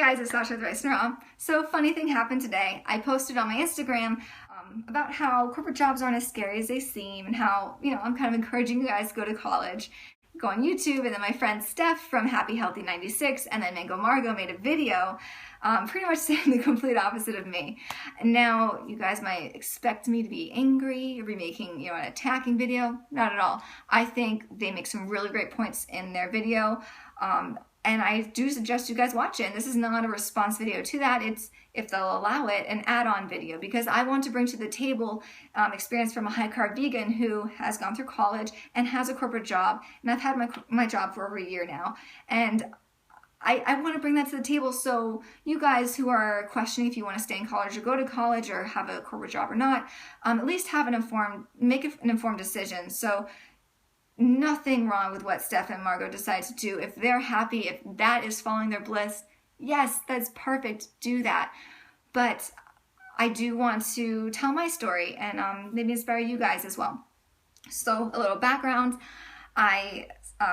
guys, it's Sasha with Rice and Raw. So funny thing happened today. I posted on my Instagram about how corporate jobs aren't as scary as they seem and how, I'm kind of encouraging you guys to go to college, go on YouTube. And then my friend Steph from Happy Healthy 96 and then Mango Margot made a video pretty much saying the complete opposite of me. And now you guys might expect me to be angry or be making, an attacking video. Not at all. I think they make some really great points in their video. And I do suggest you guys watch it. And this is not a response video to that. It's, if they'll allow it, an add-on video, because I want to bring to the table experience from a high-carb vegan who has gone through college and has a corporate job. And I've had my job for over a year now. And I want to bring that to the table so you guys who are questioning if you want to stay in college or go to college or have a corporate job or not, at least have make an informed decision. So nothing wrong with what Steph and Margot decide to do. If they're happy, if that is following their bliss, yes, that's perfect. Do that. But I do want to tell my story and maybe inspire you guys as well. So a little background. I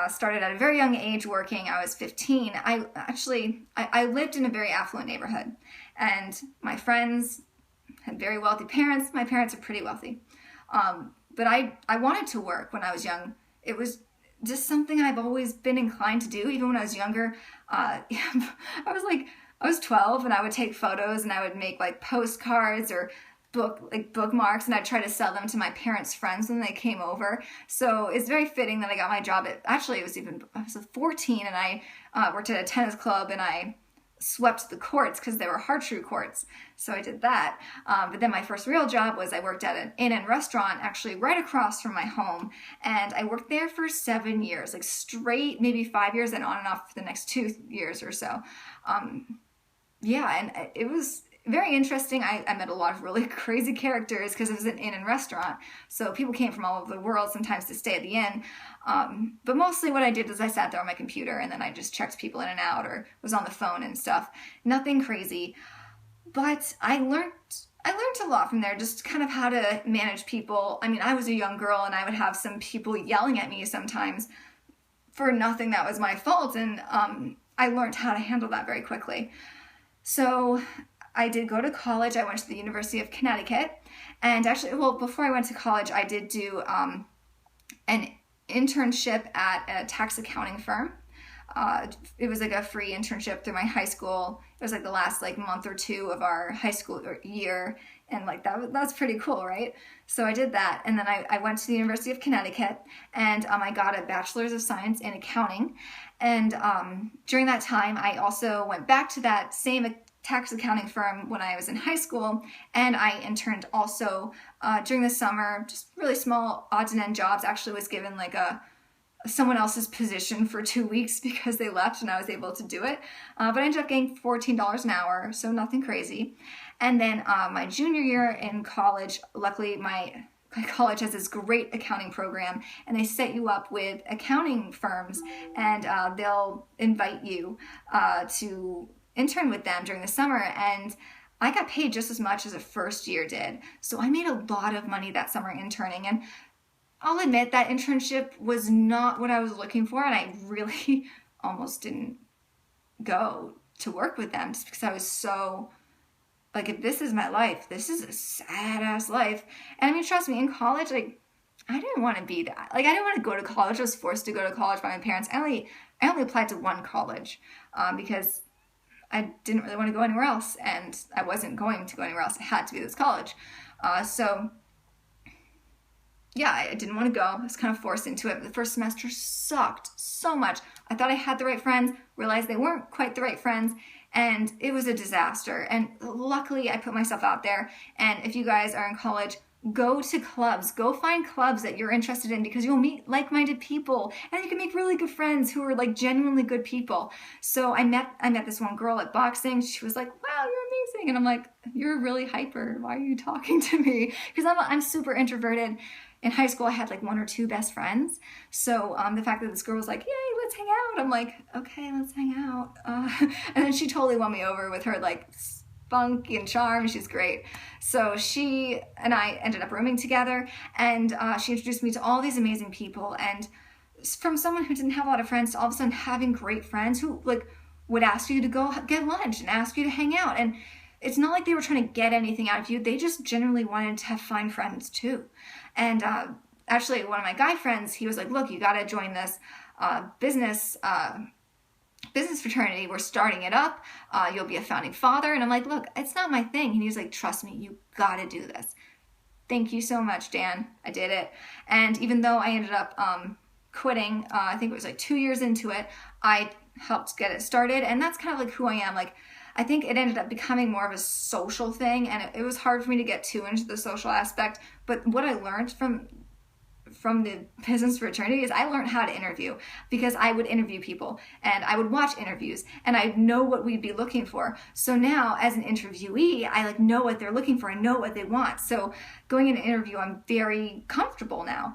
started at a very young age working. I was 15. I lived in a very affluent neighborhood, and my friends had very wealthy parents. My parents are pretty wealthy. But I wanted to work when I was young. It was just something I've always been inclined to do. Even when I was younger, I was 12 and I would take photos and I would make like postcards or bookmarks, and I'd try to sell them to my parents' friends when they came over. So it's very fitting that I got my job I was 14 and I worked at a tennis club and I swept the courts because they were horseshoe courts. So I did that. But then my first real job was I worked at an inn and restaurant actually right across from my home. And I worked there for 7 years, like straight, maybe 5 years, and on and off for the next 2 years or so. And it was very interesting. I met a lot of really crazy characters because it was an inn and restaurant. So people came from all over the world sometimes to stay at the inn. But mostly what I did is I sat there on my computer and then I just checked people in and out or was on the phone and stuff. Nothing crazy. But I learned a lot from there, just kind of how to manage people. I mean, I was a young girl and I would have some people yelling at me sometimes for nothing that was my fault. And I learned how to handle that very quickly. So I did go to college. I went to the University of Connecticut. And actually, before I went to college, I did do an internship at a tax accounting firm. It was like a free internship through my high school. It was like the last month or two of our high school year. And that's pretty cool, right? So I did that. And then I went to the University of Connecticut and I got a bachelor's of science in accounting. And during that time, I also went back to that same tax accounting firm when I was in high school, and I interned also during the summer, just really small odds and end jobs. Actually was given someone else's position for 2 weeks because they left and I was able to do it. But I ended up getting $14 an hour, so nothing crazy. And then my junior year in college, luckily my college has this great accounting program, and they set you up with accounting firms, and they'll invite you to intern with them during the summer, and I got paid just as much as a first year did. So I made a lot of money that summer interning, and I'll admit that internship was not what I was looking for, and I really almost didn't go to work with them just because I was so if this is my life, this is a sad ass life. And I mean, trust me, in college, I didn't want to be that. I didn't want to go to college. I was forced to go to college by my parents. I only applied to one college because I didn't really want to go anywhere else, and I wasn't going to go anywhere else. It had to be this college. I didn't want to go. I was kind of forced into it. The first semester sucked so much. I thought I had the right friends, realized they weren't quite the right friends, and it was a disaster. And luckily, I put myself out there. And if you guys are in college, go to clubs. Go find clubs that you're interested in, because you'll meet like-minded people and you can make really good friends who are genuinely good people. So I met this one girl at boxing. She was like, "Wow, you're amazing." And I'm like, "You're really hyper. Why are you talking to me?" Because I'm super introverted. In high school, I had 1 or 2 best friends. So the fact that this girl was like, "Yay, let's hang out." I'm like, "Okay, let's hang out." And then she totally won me over with her spunk and charm. She's great. So she and I ended up rooming together, and she introduced me to all these amazing people. And from someone who didn't have a lot of friends to all of a sudden having great friends who would ask you to go get lunch and ask you to hang out. And it's not like they were trying to get anything out of you. They just genuinely wanted to have fun friends too. And actually, one of my guy friends, he was like, look, you got to join this business fraternity. We're starting it up. You'll be a founding father. And I'm like, look, it's not my thing. And he was like, trust me, you got to do this. Thank you so much, Dan. I did it. And even though I ended up quitting, I think it was like 2 years into it, I helped get it started. And that's kind of like who I am. Like, I think it ended up becoming more of a social thing, and it was hard for me to get too into the social aspect. But what I learned from the business fraternity is I learned how to interview, because I would interview people and I would watch interviews and I know what we'd be looking for. So now as an interviewee, I like know what they're looking for. I know what they want. So going in an interview, I'm very comfortable now.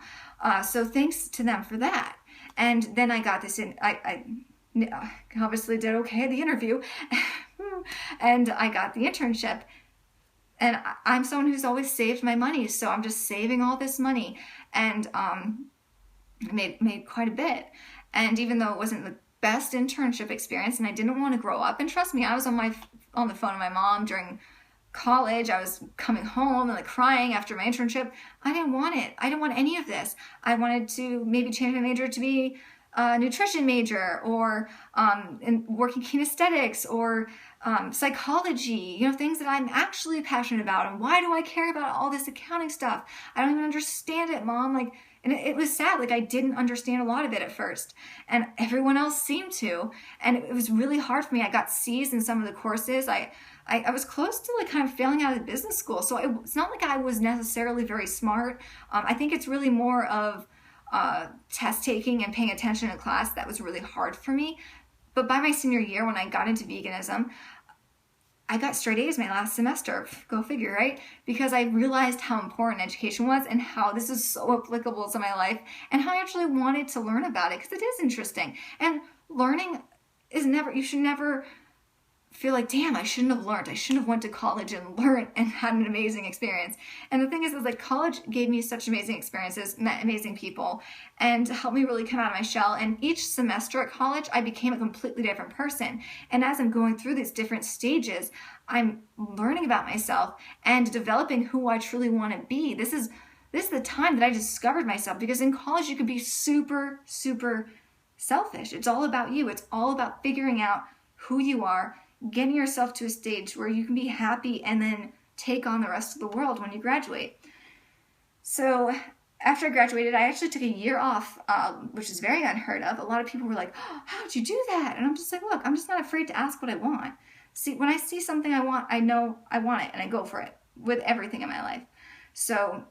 So thanks to them for that. And then I got this in, I obviously did okay at the interview and I got the internship. And I'm someone who's always saved my money, so I'm just saving all this money, and made quite a bit. And even though it wasn't the best internship experience, and I didn't want to grow up, and trust me, I was on the phone with my mom during college. I was coming home and like crying after my internship. I didn't want it. I didn't want any of this. I wanted to maybe change my major to be a nutrition major, or in working kinesthetics, or psychology, things that I'm actually passionate about. And why do I care about all this accounting stuff? I don't even understand it, Mom. And it was sad. Like, I didn't understand a lot of it at first, and everyone else seemed to. And it was really hard for me. I got C's in some of the courses. I was close to like kind of failing out of business school. So it's not like I was necessarily very smart. I think it's really more of test taking and paying attention in class that was really hard for me. But by my senior year, when I got into veganism, I got straight A's my last semester. Go figure, right? Because I realized how important education was and how this is so applicable to my life, and how I actually wanted to learn about it, because it is interesting. And learning is you should never feel like, damn, I shouldn't have learned. I shouldn't have went to college and learned and had an amazing experience. And the thing is like college gave me such amazing experiences, met amazing people, and helped me really come out of my shell. And each semester at college, I became a completely different person. And as I'm going through these different stages, I'm learning about myself and developing who I truly want to be. This is the time that I discovered myself, because in college you can be super, super selfish. It's all about you. It's all about figuring out who you are, getting yourself to a stage where you can be happy, and then take on the rest of the world when you graduate. So after I graduated, I actually took a year off, which is very unheard of. A lot of people were like, oh, how'd you do that? And I'm just like, look, I'm just not afraid to ask what I want. See, when I see something I want, I know I want it, and I go for it with everything in my life. So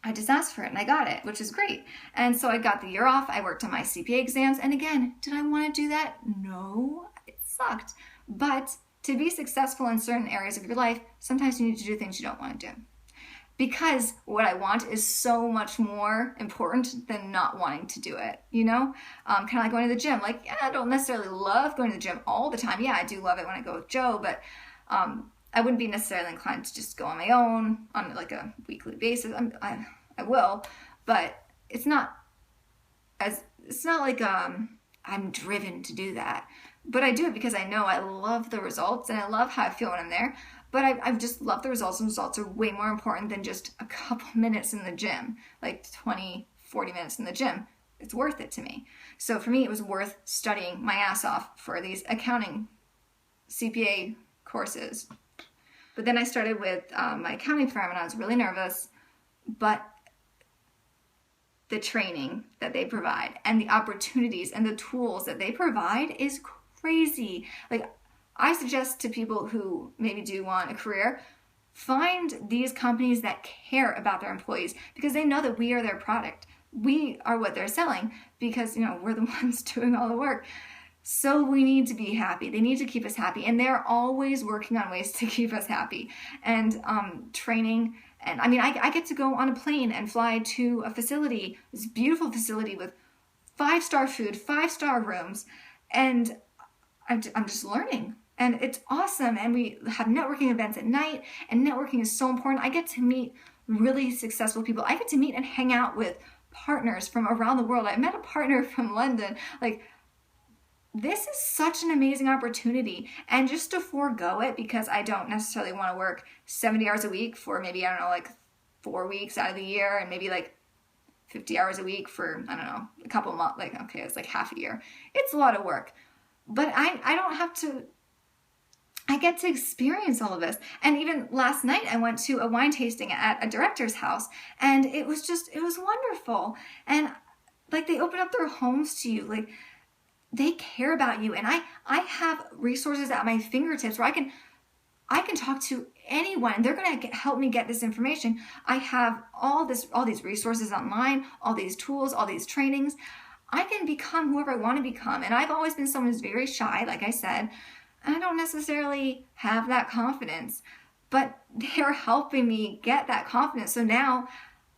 I just asked for it, and I got it, which is great. And so I got the year off. I worked on my CPA exams. And again, did I want to do that? No, it sucked. But to be successful in certain areas of your life, sometimes you need to do things you don't want to do. Because what I want is so much more important than not wanting to do it, kind of like going to the gym. Like, yeah, I don't necessarily love going to the gym all the time. Yeah, I do love it when I go with Joe, but I wouldn't be necessarily inclined to just go on my own on like a weekly basis. I will, but it's not like I'm driven to do that. But I do it because I know I love the results, and I love how I feel when I'm there. But I just love the results, and results are way more important than just a couple minutes in the gym, like 20, 40 minutes in the gym. It's worth it to me. So for me, it was worth studying my ass off for these accounting CPA courses. But then I started with my accounting firm, and I was really nervous. But the training that they provide, and the opportunities and the tools that they provide is crazy. Like, I suggest to people who maybe do want a career, find these companies that care about their employees, because they know that we are their product. We are what they're selling, because we're the ones doing all the work. So we need to be happy. They need to keep us happy, and they're always working on ways to keep us happy. And training, and I get to go on a plane and fly to a facility, this beautiful facility with 5-star food, 5-star rooms, and I'm just learning. And it's awesome. And we have networking events at night, and networking is so important. I get to meet really successful people. I get to meet and hang out with partners from around the world. I met a partner from London. Like, this is such an amazing opportunity. And just to forego it because I don't necessarily want to work 70 hours a week for maybe, I don't know, like 4 weeks out of the year, and maybe like 50 hours a week for, I don't know, a couple months, like, okay, it's like half a year. It's a lot of work. But I don't have to, I get to experience all of this. And even last night, I went to a wine tasting at a director's house, and it was wonderful. And like, they open up their homes to you. Like, they care about you. And I have resources at my fingertips where I can talk to anyone. They're going to help me get this information. I have all these resources online, all these tools, all these trainings. I can become whoever I want to become. And I've always been someone who's very shy, like I said. I don't necessarily have that confidence, but they're helping me get that confidence. So now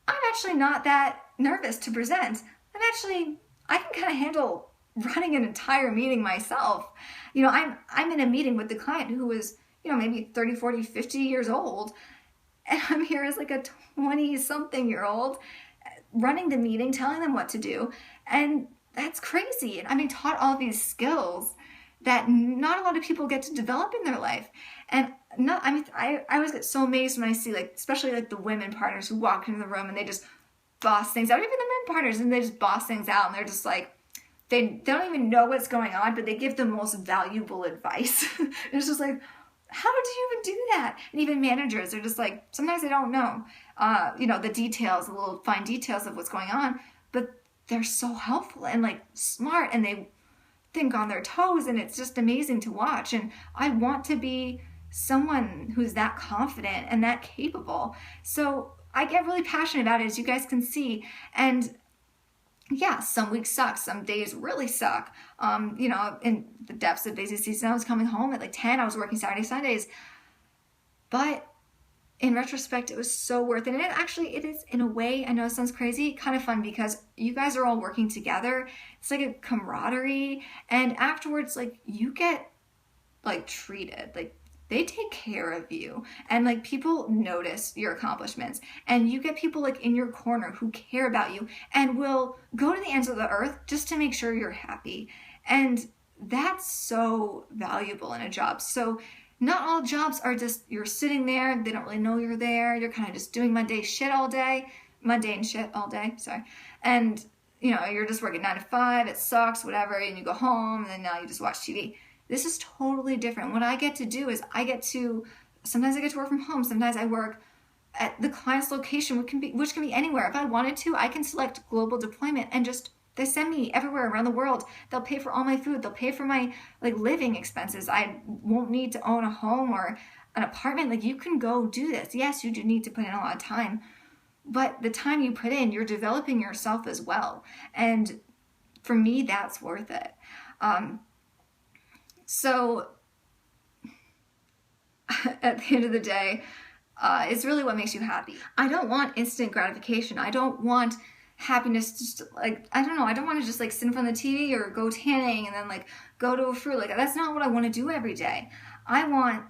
I'm actually not that nervous to present. I can kind of handle running an entire meeting myself. You know, I'm in a meeting with the client who is, you know, maybe 30, 40, 50 years old. And I'm here as like a 20-something-year-old running the meeting, telling them what to do. And that's crazy. And I'm being taught all these skills that not a lot of people get to develop in their life. And I always get so amazed when I see, like, especially like the women partners who walk into the room and they just boss things out, even the men partners, and they just boss things out, and they're just like, they don't even know what's going on, but they give the most valuable advice. It's just like, how did you even do that? And even managers are just like, sometimes they don't know, you know, the details, the little fine details of what's going on, but they're so helpful and like smart, and they think on their toes, and it's just amazing to watch. And I want to be someone who's that confident and that capable. So I get really passionate about it, as you guys can see. And yeah, some weeks suck, some days really suck. You know, in the depths of busy season, I was coming home at like 10, I was working Saturday, Sundays. But in retrospect, it was so worth it. And it is, in a way, I know it sounds crazy, kind of fun, because you guys are all working together. It's like a camaraderie. And afterwards, like, you get like treated, like, they take care of you, and like, people notice your accomplishments, and you get people like in your corner who care about you and will go to the ends of the earth just to make sure you're happy. And that's so valuable in a job. So not all jobs are just, you're sitting there, they don't really know you're there, you're kind of just doing mundane shit all day, sorry. And you know, you're just working 9 to 5, it sucks, whatever, and you go home, and then now you just watch TV. This is totally different. What I get to do is sometimes I get to work from home. Sometimes I work at the client's location, which can be anywhere. If I wanted to, I can select global deployment, and just, they send me everywhere around the world. They'll pay for all my food. They'll pay for my like living expenses. I won't need to own a home or an apartment. Like, you can go do this. Yes, you do need to put in a lot of time, but the time you put in, you're developing yourself as well. And for me, that's worth it. So at the end of the day, it's really what makes you happy. I don't want instant gratification. I don't want happiness just like, I don't know, I don't want to just like sit in front of the TV or go tanning and then like go to a fruit. Like, that's not what I want to do every day. I want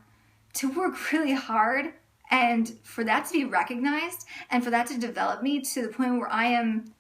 to work really hard, and for that to be recognized, and for that to develop me to the point where I am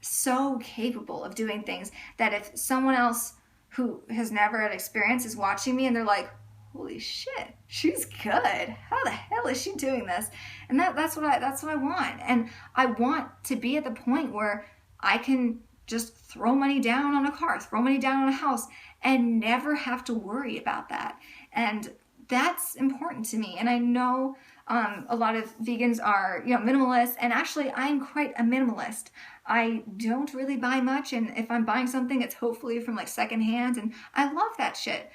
so capable of doing things that if someone else who has never had experience is watching me and they're like, holy shit, she's good. How the hell is she doing this? And that's what I want. And I want to be at the point where I can just throw money down on a car, throw money down on a house, and never have to worry about that. And that's important to me. And I know a lot of vegans are, you know, minimalists, and actually I'm quite a minimalist. I don't really buy much, and if I'm buying something, it's hopefully from like secondhand, and I love that shit.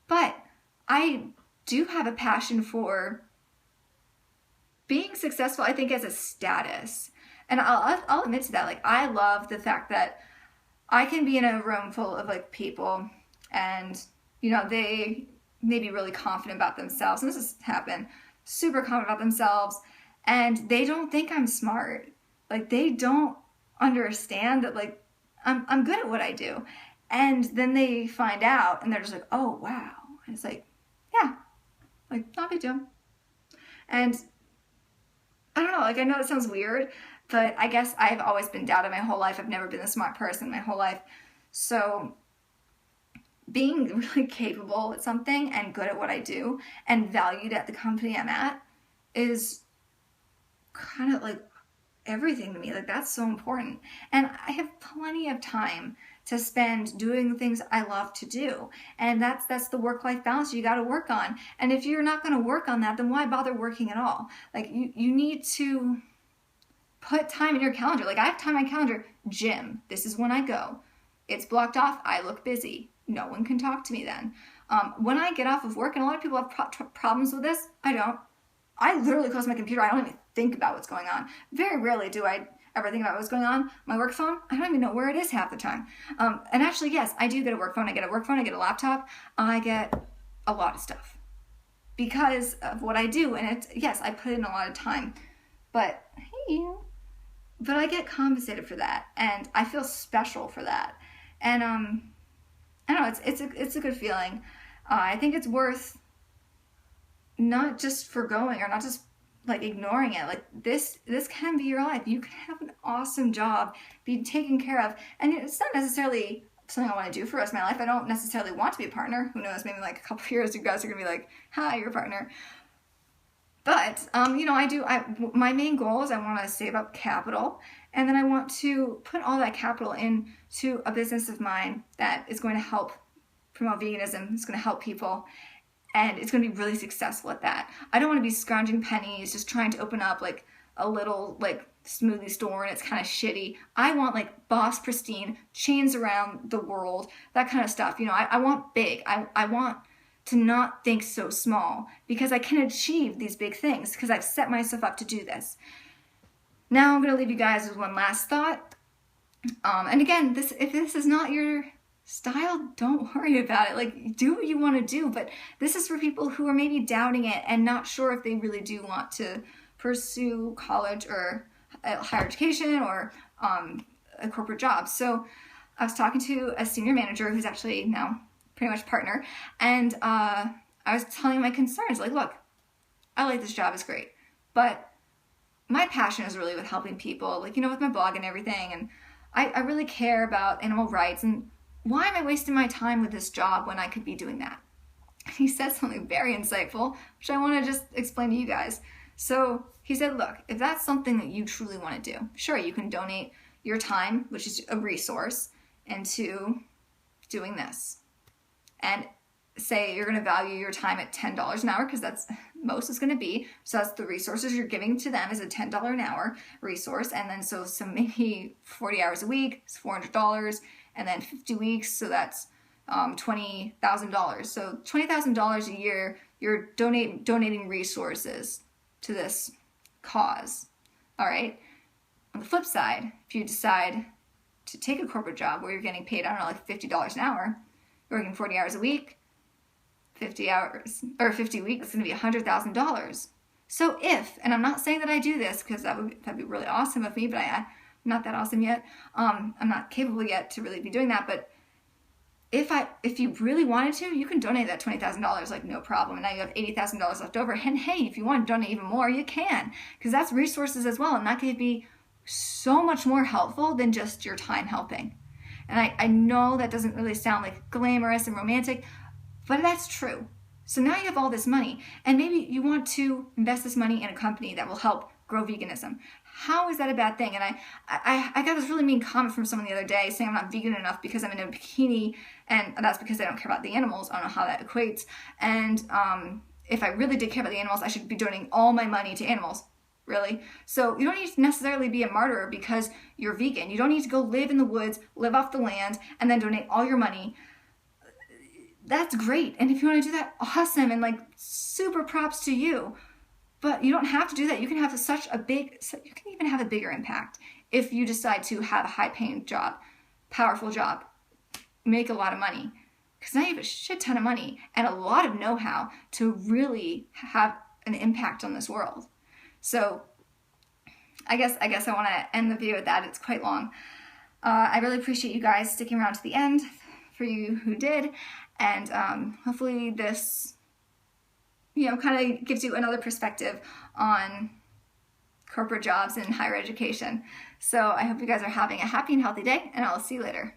But I do have a passion for being successful, I think, as a status. And I'll admit to that. Like, I love the fact that I can be in a room full of like people, and you know, they may be really confident about themselves, and this has happened, super confident about themselves, and they don't think I'm smart. Like, they don't understand that like I'm good at what I do. And then they find out, and they're just like, oh wow. And it's like, yeah, like, not a big deal. And I don't know, like, I know it sounds weird, but I guess I've always been doubted my whole life. I've never been a smart person my whole life. So being really capable at something and good at what I do and valued at the company I'm at is kind of like everything to me. Like, that's so important. And I have plenty of time to spend doing the things I love to do. And that's the work-life balance you got to work on. And if you're not going to work on that, then why bother working at all? Like, you need to put time in your calendar. Like, I have time on my calendar. Gym, this is when I go. It's blocked off. I look busy. No one can talk to me then. When I get off of work, and a lot of people have problems with this, I don't. I literally close my computer. I don't even think about what's going on. Very rarely do I ever think about what's going on. My work phone, I don't even know where it is half the time. And actually, yes, I do get a work phone. I get a work phone. I get a laptop. I get a lot of stuff because of what I do. And yes, I put in a lot of time. But but I get compensated for that, and I feel special for that. And I don't know. It's a good feeling. I think it's worth not just forgoing or not just like ignoring it. Like, this can be your life. You can have an awesome job, be taken care of, and it's not necessarily something I want to do for the rest of my life. I don't necessarily want to be a partner. Who knows, maybe like a couple of years you guys are gonna be like, hi, you're a partner. But my main goal is I want to save up capital, and then I want to put all that capital into a business of mine that is going to help promote veganism. It's going to help people, and it's going to be really successful at that. I don't want to be scrounging pennies just trying to open up like a little like smoothie store and it's kind of shitty. I want like boss pristine, chains around the world, that kind of stuff. I want big. I want to not think so small, because I can achieve these big things because I've set myself up to do this. Now I'm going to leave you guys with one last thought. And again, if this is not your style, don't worry about it. Like, do what you want to do, but this is for people who are maybe doubting it and not sure if they really do want to pursue college or higher education or a corporate job. So I was talking to a senior manager who's actually now pretty much partner, and I was telling my concerns, like, look, I like this job, it's great, but my passion is really with helping people, like, with my blog and everything, and I really care about animal rights, and why am I wasting my time with this job when I could be doing that? He said something very insightful, which I want to just explain to you guys. So he said, look, if that's something that you truly want to do, sure, you can donate your time, which is a resource, into doing this. And say you're going to value your time at $10 an hour, because that's most it's going to be. So that's the resources you're giving to them is a $10 an hour resource. And then so maybe 40 hours a week is $400, and then 50 weeks. So that's $20,000. So $20,000 a year, you're donating resources to this cause. All right. On the flip side, if you decide to take a corporate job where you're getting paid, I don't know, like $50 an hour, you're working 40 hours a week, 50 hours or 50 weeks, it's going to be $100,000. So and I'm not saying that I do this because that'd be really awesome of me, but I'm not that awesome yet. I'm not capable yet to really be doing that. But if you really wanted to, you can donate that $20,000 like no problem. And now you have $80,000 left over. And hey, if you want to donate even more, you can, because that's resources as well, and that could be so much more helpful than just your time helping. And I know that doesn't really sound like glamorous and romantic, but that's true. So now you have all this money, and maybe you want to invest this money in a company that will help grow veganism. How is that a bad thing? And I got this really mean comment from someone the other day saying I'm not vegan enough because I'm in a bikini, and that's because I don't care about the animals. I don't know how that equates. And if I really did care about the animals, I should be donating all my money to animals. Really? So you don't need to necessarily be a martyr because you're vegan. You don't need to go live in the woods, live off the land, and then donate all your money. That's great. And if you want to do that, awesome. And like, super props to you. But you don't have to do that. You can have you can even have a bigger impact if you decide to have a high paying job, powerful job, make a lot of money. Because now you have a shit ton of money and a lot of know-how to really have an impact on this world. So I guess I want to end the video with that. It's quite long. I really appreciate you guys sticking around to the end, for you who did. And hopefully this, kind of gives you another perspective on corporate jobs and higher education. So I hope you guys are having a happy and healthy day, and I'll see you later.